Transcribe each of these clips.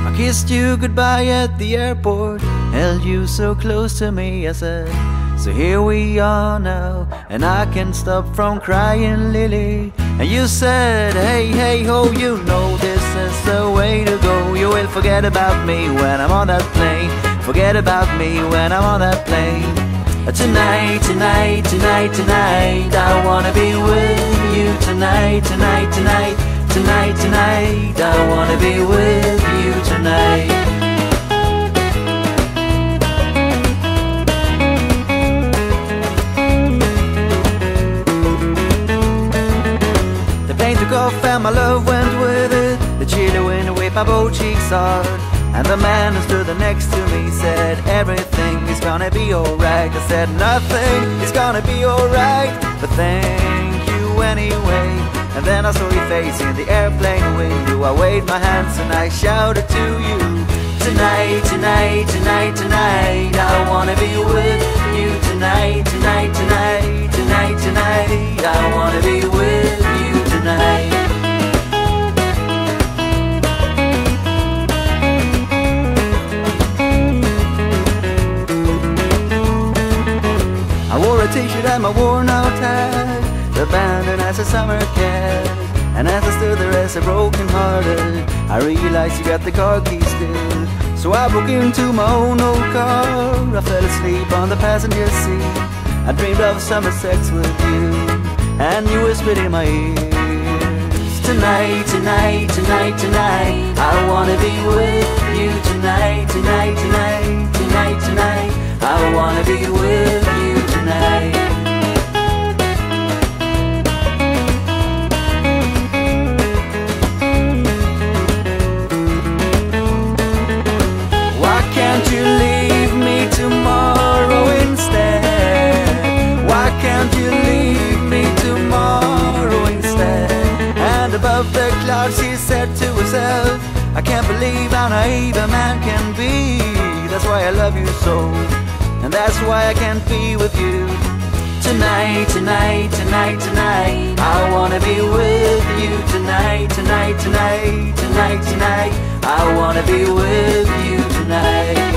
I kissed you goodbye at the airport, held you so close to me, I said, so here we are now, and I can't stop from crying, Lily. And you said, hey, hey, ho, you know this is the way to go. You will forget about me when I'm on that plane. Forget about me when I'm on that plane. Tonight, tonight, tonight, tonight, I wanna be with you tonight, tonight, tonight, tonight, tonight, I wanna be with you tonight. Took off and my love went with it. The chilly wind waved my both cheeks hard, and the man who stood next to me said, everything is gonna be alright. I said, nothing is gonna be alright, but thank you anyway. And then I saw your face in the airplane window. I waved my hands and I shouted to you, tonight, tonight, tonight, tonight, I wanna be with you tonight, tonight, tonight, tonight, tonight, I wanna be with you tonight. I wore a t-shirt and my worn out hat, abandoned as a summer cat. And as I stood there as a broken hearted, I realized you got the car keys still. So I broke into my own old car. I fell asleep on the passenger seat. I dreamed of summer sex with you, and you whispered in my ear, tonight, tonight, tonight, tonight, I wanna be with you tonight, tonight, tonight, tonight, tonight, I wanna be with you tonight. Why can't you leave me tomorrow instead? Why can't you leave me tomorrow instead? And above the clouds she said to herself, I can't believe how naive a man can be. That's why I love you so, and that's why I can't be with you tonight, tonight, tonight, tonight, I wanna be with you tonight, tonight, tonight, tonight, tonight, I wanna be with you tonight.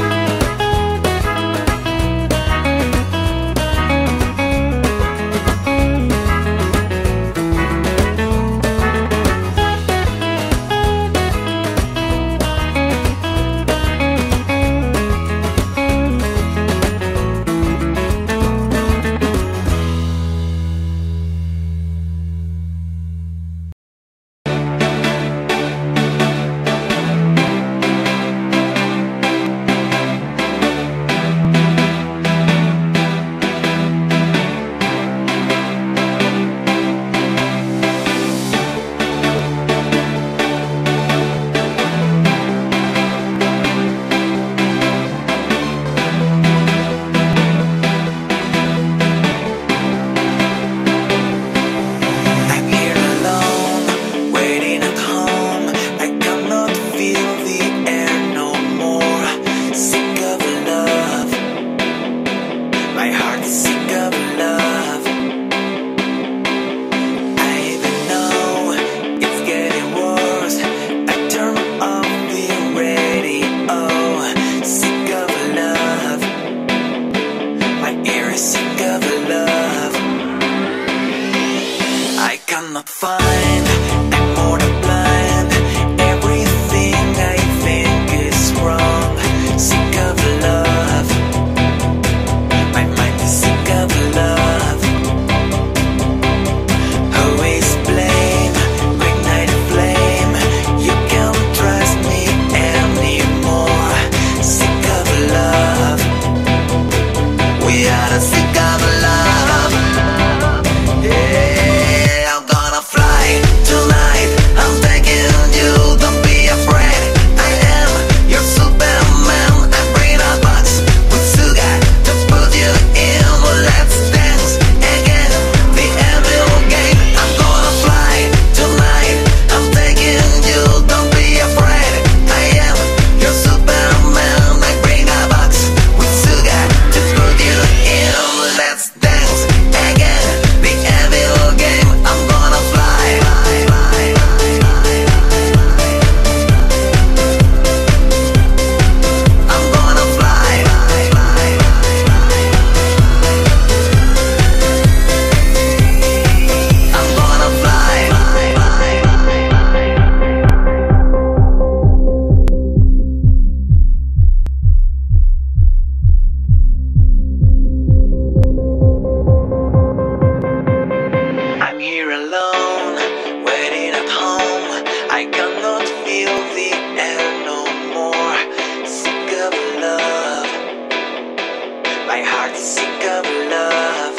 I cannot feel the air no more. Sick of love. My heart is sick of love.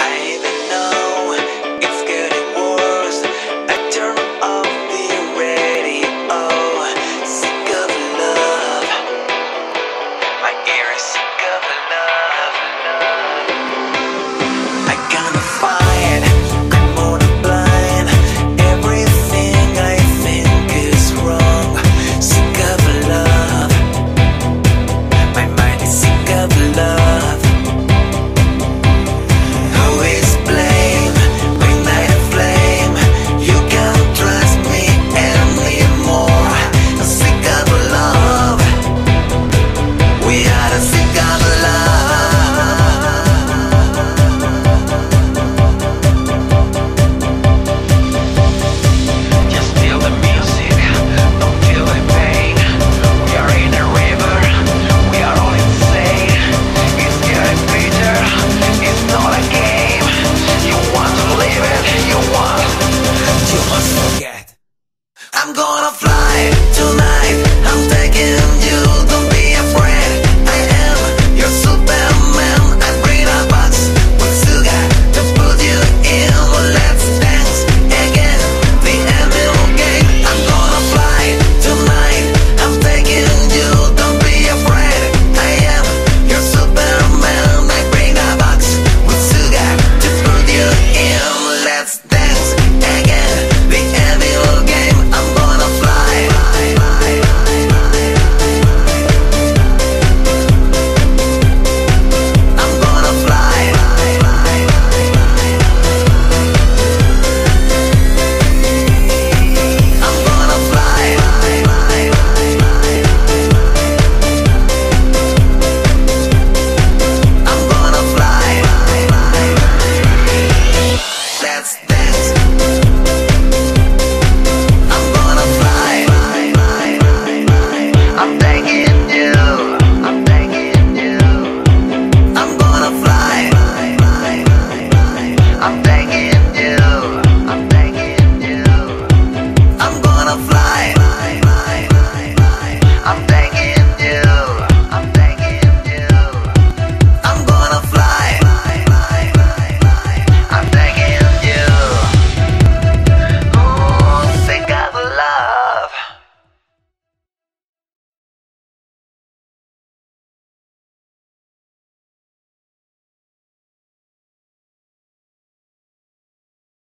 I even know it's getting worse. I turn off the radio. Sick of love. My ear is sick of love. I can't fight. I'm more blind. Everything I think is wrong. Sick of love. My mind is sick of love. Always blame when I flame. You can't trust me anymore. I'm sick of love. We are sick of love. Just feel the music, don't feel the pain. We are in a river, we are all insane. It's getting bitter, it's not a game. You want to live it, you must forget. I'm gonna fly.